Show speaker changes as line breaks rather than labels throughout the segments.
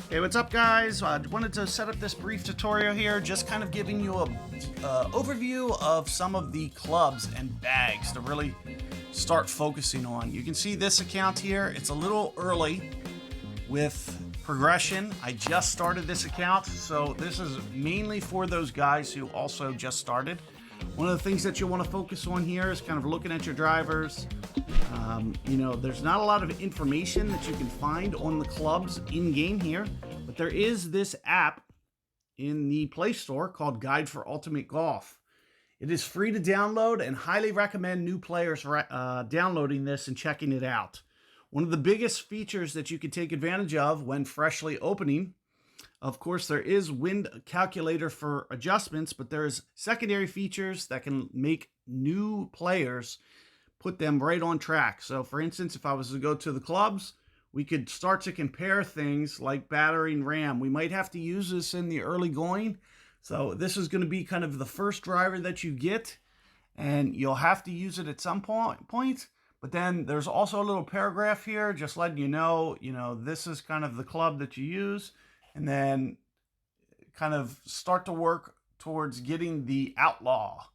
Hey, what's up, guys? I wanted to set up this brief tutorial here, just kind of giving you a overview of some of the clubs and bags to really start focusing on. You can see this account here. It's a little early with progression. I just started this account, so this is mainly for those guys who also just started. One of the things that you'll want to focus on here is kind of looking at your drivers. There's not a lot of information that you can find on the clubs in-game here, but there is this app in the Play Store called Guide for Ultimate Golf. It is free to download and highly recommend new players downloading this and checking it out. One of the biggest features that you can take advantage of when freshly opening, of course, there is wind calculator for adjustments, but there's secondary features that can make new players put them right on track. So for instance, if I was to go to the clubs, we could start to compare things like battery and RAM. We might have to use this in the early going. So this is going to be kind of the first driver that you get, and you'll have to use it at some point. But then there's also a little paragraph here just letting you know, this is kind of the club that you use, and then kind of start to work towards getting the Outlaw.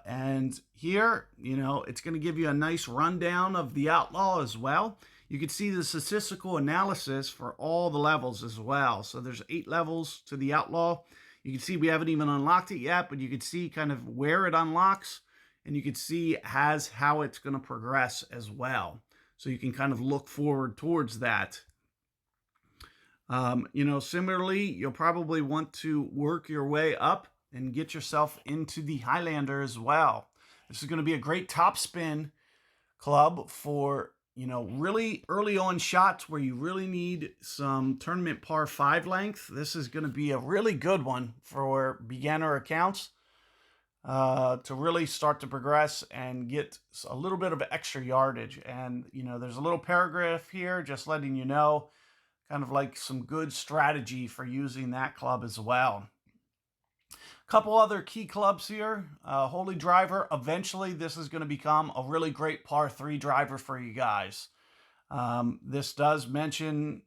And here, it's going to give you a nice rundown of the Outlaw as well. You can see the statistical analysis for all the levels as well. So there's 8 levels to the Outlaw. You can see we haven't even unlocked it yet, but you can see kind of where it unlocks, and you can see how it's going to progress as well. So you can kind of look forward towards that. Similarly, you'll probably want to work your way up and get yourself into the Highlander as well. This is going to be a great top spin club for, really early on shots where you really need some tournament par 5 length. This is going to be a really good one for beginner accounts to really start to progress and get a little bit of extra yardage. And, there's a little paragraph here just letting you know kind of like some good strategy for using that club as well. Couple other key clubs here. Holy Driver. Eventually, this is going to become a really great par 3 driver for you guys. This does mention,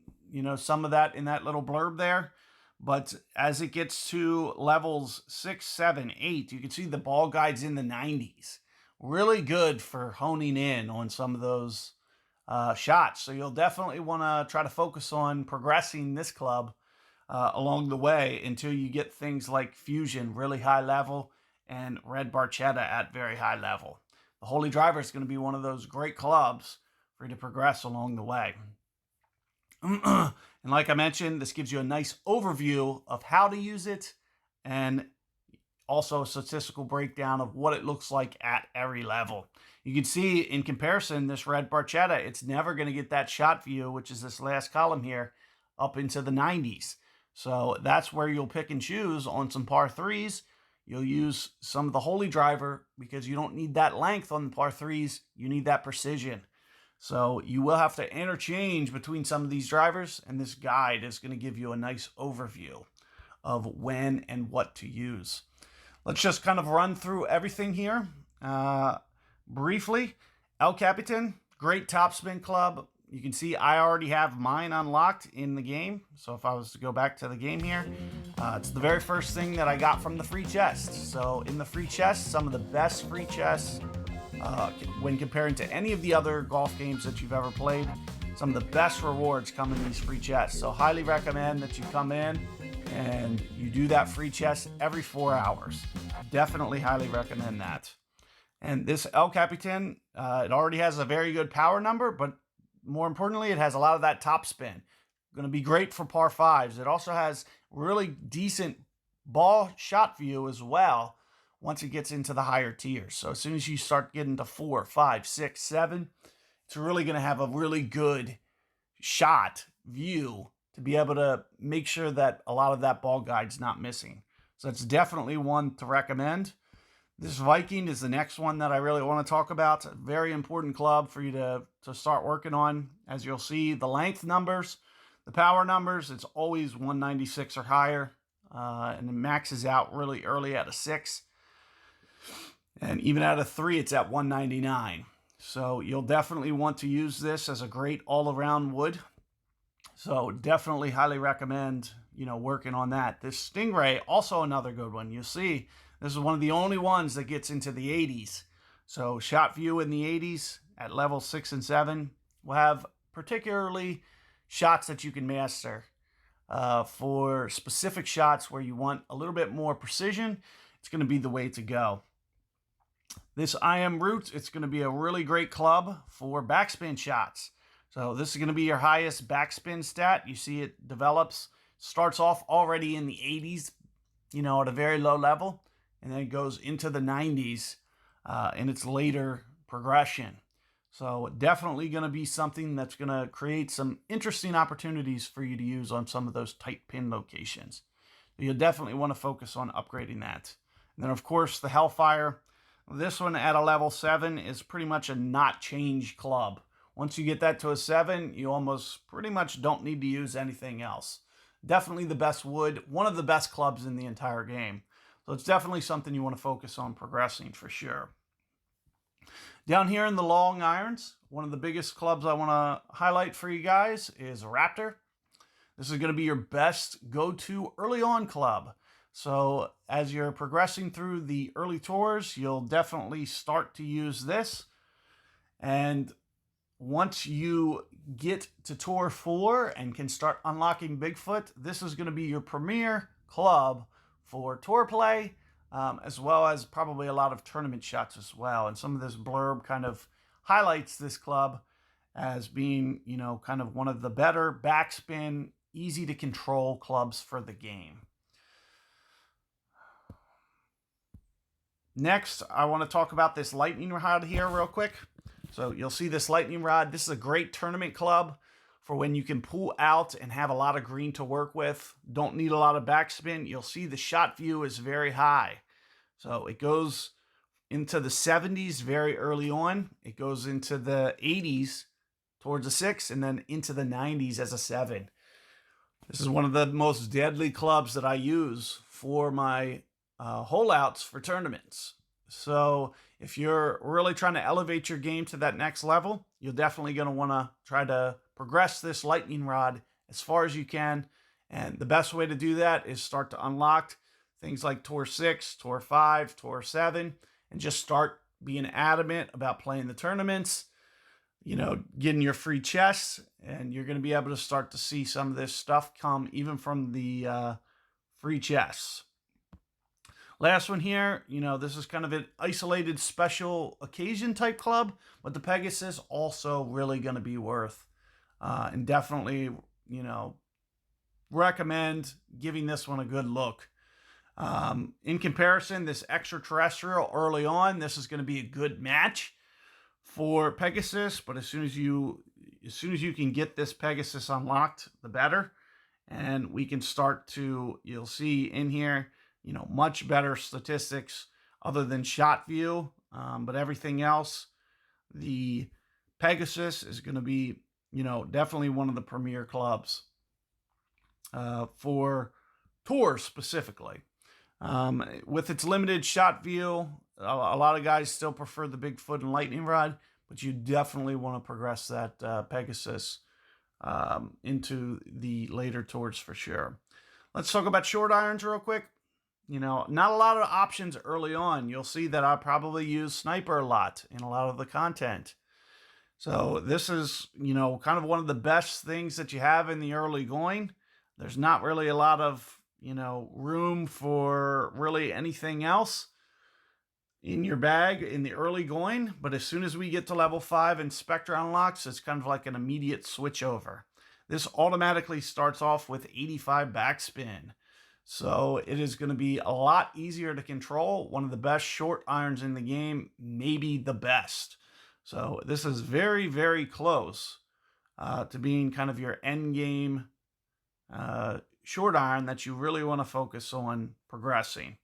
some of that in that little blurb there. But as it gets to levels 6, 7, 8, you can see the ball guide's in the 90s. Really good for honing in on some of those shots. So you'll definitely want to try to focus on progressing this club along the way until you get things like Fusion, really high level, and Red Barchetta at very high level. The Holy Driver is going to be one of those great clubs for you to progress along the way. And like I mentioned, this gives you a nice overview of how to use it, and also a statistical breakdown of what it looks like at every level. You can see in comparison, this Red Barchetta, it's never going to get that shot view, which is this last column here, up into the 90s. So that's where you'll pick and choose on some par 3s. You'll use some of the Holy Driver because you don't need that length on the par 3s. You need that precision. So you will have to interchange between some of these drivers, and this guide is going to give you a nice overview of when and what to use. Let's just kind of run through everything here briefly. El Capitan, great topspin club. You can see I already have mine unlocked in the game. So if I was to go back to the game here, it's the very first thing that I got from the free chest. So in the free chest, some of the best free chests when comparing to any of the other golf games that you've ever played. Some of the best rewards come in these free chests. So highly recommend that you come in and you do that free chest every 4 hours. Definitely highly recommend that. And this El Capitan, it already has a very good power number, but more importantly, it has a lot of that top spin. Going to be great for par 5s. It also has really decent ball shot view as well once it gets into the higher tiers. So as soon as you start getting to 4, 5, 6, 7, it's really going to have a really good shot view to be able to make sure that a lot of that ball guide's not missing. So it's definitely one to recommend. This Viking is the next one that I really want to talk about. A very important club for you to start working on. As you'll see, the length numbers, the power numbers, it's always 196 or higher. And it maxes out really early at a 6. And even at a 3, it's at 199. So you'll definitely want to use this as a great all-around wood. So definitely highly recommend, working on that. This Stingray, also another good one. You'll see this is one of the only ones that gets into the 80s. So shot view in the 80s at level 6 and 7 will have particularly shots that you can master. For specific shots where you want a little bit more precision, it's going to be the way to go. This IM Root, it's going to be a really great club for backspin shots. So this is going to be your highest backspin stat. You see it develops, starts off already in the 80s, at a very low level, and then it goes into the 90s in its later progression. So definitely going to be something that's going to create some interesting opportunities for you to use on some of those tight pin locations. You'll definitely want to focus on upgrading that. And then, of course, the Hellfire. This one at a level 7 is pretty much a not change club. Once you get that to a 7, you almost pretty much don't need to use anything else. Definitely the best wood, one of the best clubs in the entire game. So it's definitely something you want to focus on progressing for sure. Down here in the long irons, one of the biggest clubs I want to highlight for you guys is Raptor. This is going to be your best go-to early on club. So as you're progressing through the early tours, you'll definitely start to use this. And once you get to Tour 4 and can start unlocking Bigfoot, this is going to be your premier club for tour play, as well as probably a lot of tournament shots as well. And some of this blurb kind of highlights this club as being, kind of one of the better backspin, easy to control clubs for the game. Next, I want to talk about this lightning rod here real quick. So you'll see this lightning rod. This is a great tournament club for when you can pull out and have a lot of green to work with. Don't need a lot of backspin. You'll see the shot view is very high. So it goes into the 70s very early on. It goes into the 80s towards a 6 and then into the 90s as a 7. This is one of the most deadly clubs that I use for my holeouts for tournaments. So if you're really trying to elevate your game to that next level, you're definitely going to want to try to progress this lightning rod as far as you can. And the best way to do that is start to unlock things like Tour 6, Tour 5, Tour 7, and just start being adamant about playing the tournaments, getting your free chests, and you're going to be able to start to see some of this stuff come even from the free chests. Last one here, this is kind of an isolated special occasion type club, but the Pegasus also really going to be worth. And definitely, recommend giving this one a good look. In comparison, this extraterrestrial early on, this is going to be a good match for Pegasus, but as soon as you can get this Pegasus unlocked, the better. And we can start to, you'll see in here, much better statistics other than shot view. But everything else, the Pegasus is going to be, definitely one of the premier clubs for tours specifically. With its limited shot view, a lot of guys still prefer the Bigfoot and lightning rod, but you definitely want to progress that Pegasus into the later tours for sure. Let's talk about short irons real quick. Not a lot of options early on. You'll see that I probably use sniper a lot in a lot of the content. So this is, kind of one of the best things that you have in the early going. There's not really a lot of, room for really anything else in your bag in the early going. But as soon as we get to level 5 and Spectre unlocks, it's kind of like an immediate switch over. This automatically starts off with 85 backspin. So it is going to be a lot easier to control. One of the best short irons in the game, maybe the best. So this is very, very close to being kind of your end game short iron that you really want to focus on progressing.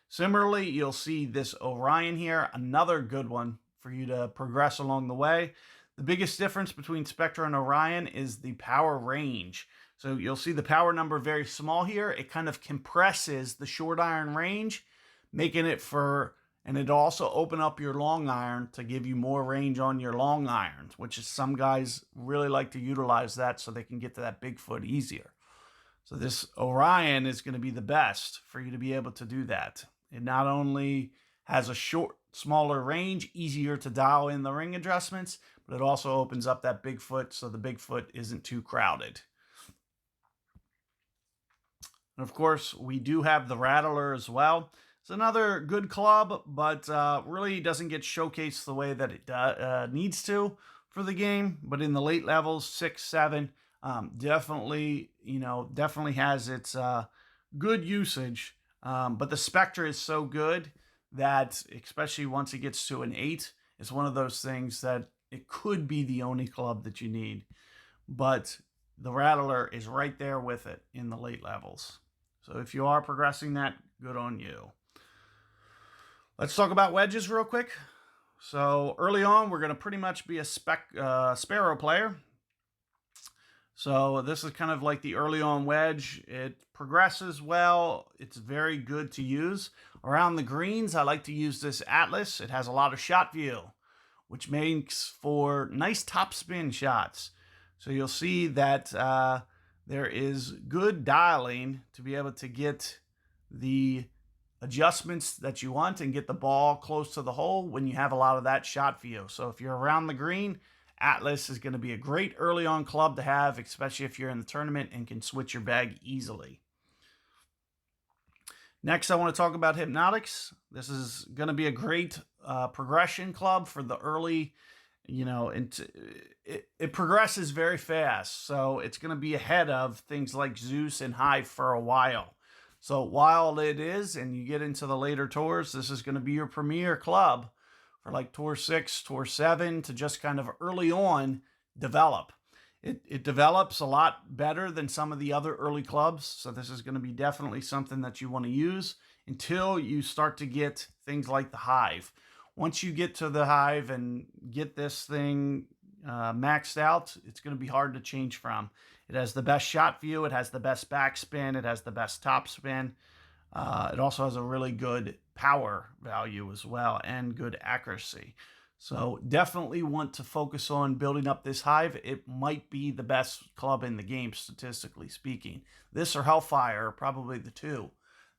Similarly, you'll see this Orion here, another good one for you to progress along the way. The biggest difference between Spectre and Orion is the power range. So you'll see the power number very small here. It kind of compresses the short iron range, making it for And it'll also open up your long iron to give you more range on your long irons, which is some guys really like to utilize that so they can get to that big foot easier. So this Orion is going to be the best for you to be able to do that. It not only has a smaller range, easier to dial in the ring adjustments, but it also opens up that big foot so the big foot isn't too crowded. And of course, we do have the Rattler as well. It's another good club, but really doesn't get showcased the way that it needs to for the game. But in the late levels, 6, 7, definitely has its good usage. But the Spectre is so good that, especially once it gets to an 8, it's one of those things that it could be the only club that you need. But the Rattler is right there with it in the late levels. So if you are progressing that, good on you. Let's talk about wedges real quick. So early on, we're going to pretty much be a Sparrow player. So this is kind of like the early on wedge. It progresses well. It's very good to use. Around the greens, I like to use this Atlas. It has a lot of shot view, which makes for nice top spin shots. So you'll see that there is good dialing to be able to get the adjustments that you want and get the ball close to the hole when you have a lot of that shot view. So if you're around the green, Atlas is going to be a great early on club to have, especially if you're in the tournament and can switch your bag easily. Next, I want to talk about Hypnotics. This is going to be a great progression club for the early, it progresses very fast. So it's going to be ahead of things like Zeus and Hive for a while. So while it is, and you get into the later tours, this is going to be your premier club for like Tour 6, Tour 7 to just kind of early on develop. It develops a lot better than some of the other early clubs. So this is going to be definitely something that you want to use until you start to get things like the Hive. Once you get to the Hive and get this thing maxed out, it's going to be hard to change from. It has the best shot view. It has the best backspin. It has the best top spin. It also has a really good power value as well and good accuracy. So definitely want to focus on building up this Hive. It might be the best club in the game, statistically speaking. This or Hellfire are probably the two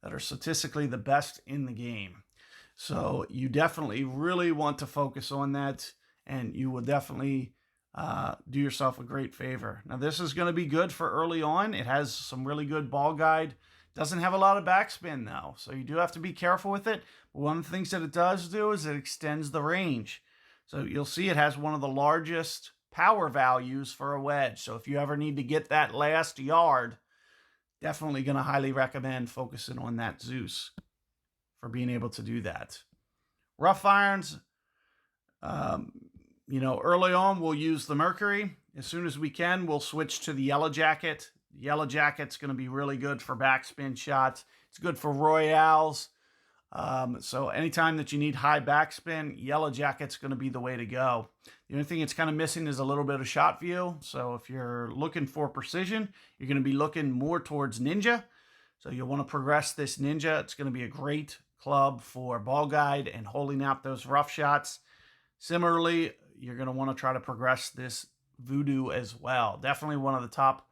that are statistically the best in the game. So you definitely really want to focus on that, and you will definitely do yourself a great favor. Now, this is going to be good for early on. It has some really good ball guide. Doesn't have a lot of backspin, though, so you do have to be careful with it. But one of the things that it does do is it extends the range. So you'll see it has one of the largest power values for a wedge. So if you ever need to get that last yard, definitely going to highly recommend focusing on that Zeus for being able to do that. Rough irons, early on, we'll use the Mercury. As soon as we can, we'll switch to the Yellow Jacket. The Yellow Jacket's going to be really good for backspin shots. It's good for royales. So anytime that you need high backspin, Yellow Jacket's going to be the way to go. The only thing it's kind of missing is a little bit of shot view. So if you're looking for precision, you're going to be looking more towards Ninja. So you'll want to progress this Ninja. It's going to be a great club for ball guide and holding out those rough shots. Similarly, you're going to want to try to progress this Voodoo as well. Definitely one of the top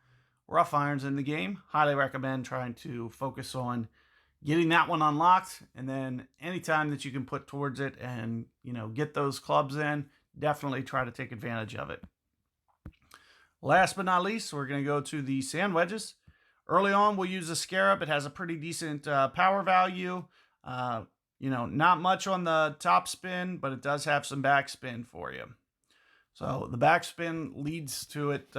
rough irons in the game. Highly recommend trying to focus on getting that one unlocked, and then anytime that you can put towards it and get those clubs in, definitely try to take advantage of it. Last but not least, we're going to go to the sand wedges. Early on, we'll use a Scarab. It has a pretty decent power value. Not much on the top spin, but it does have some backspin for you. So the backspin leads to it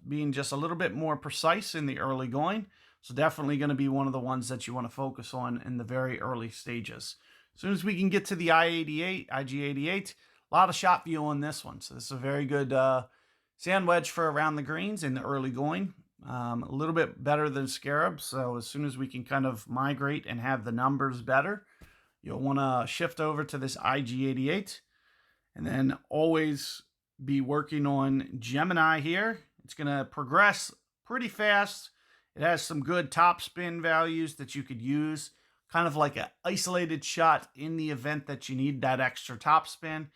being just a little bit more precise in the early going. So definitely going to be one of the ones that you want to focus on in the very early stages. As soon as we can get to the IG88, a lot of shot view on this one. So this is a very good sand wedge for around the greens in the early going. A little bit better than Scarab. So as soon as we can kind of migrate and have the numbers better, you'll want to shift over to this IG88. And then always be working on Gemini here. It's going to progress pretty fast. It has some good top spin values that you could use. kind of like an isolated shot in the event that you need that extra top spin.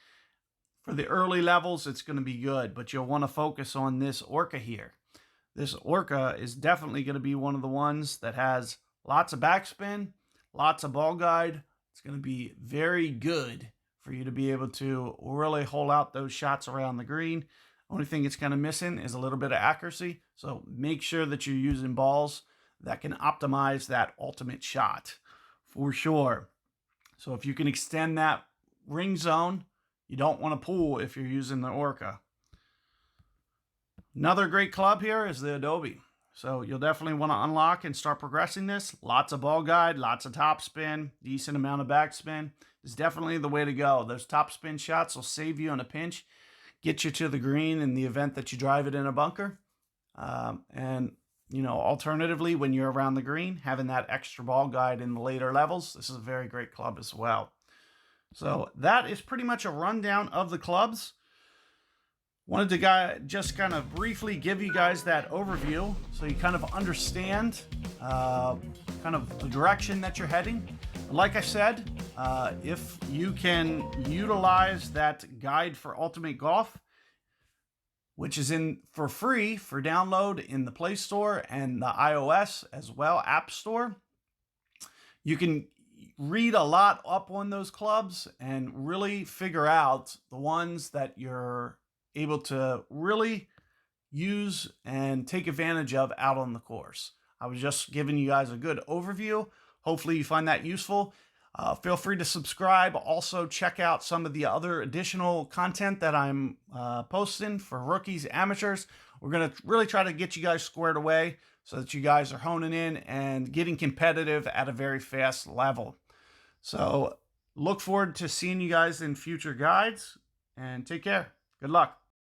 For the early levels, it's going to be good, but you'll want to focus on this Orca here. This Orca is definitely going to be one of the ones that has lots of backspin, lots of ball guide. It's going to be very good for you to be able to really hold out those shots around the green. Only thing it's kind of missing is a little bit of accuracy. So make sure that you're using balls that can optimize that ultimate shot for sure. So if you can extend that ring zone, you don't want to pull if you're using the Orca. Another great club here is the Adobe. So you'll definitely want to unlock and start progressing this. Lots of ball guide, lots of top spin, decent amount of backspin. It's definitely the way to go. Those top spin shots will save you in a pinch, get you to the green in the event that you drive it in a bunker. And, you know, alternatively, when you're around the green, having that extra ball guide in the later levels, this is a very great club as well. So that is pretty much a rundown of the clubs. Wanted to just kind of briefly give you guys that overview so you kind of understand kind of the direction that you're heading. Like I said, if you can utilize that guide for Ultimate Golf, which is in for free for download in the Play Store and the iOS as well, App Store, you can read a lot up on those clubs and really figure out the ones that you're able to really use and take advantage of out on the course. I was just giving you guys a good overview. Hopefully you find that useful. Feel free to subscribe. Also check out some of the other additional content that I'm posting for rookies, amateurs. We're going to really try to get you guys squared away so that you guys are honing in and getting competitive at a very fast level. So look forward to seeing you guys in future guides, and take care. Good luck.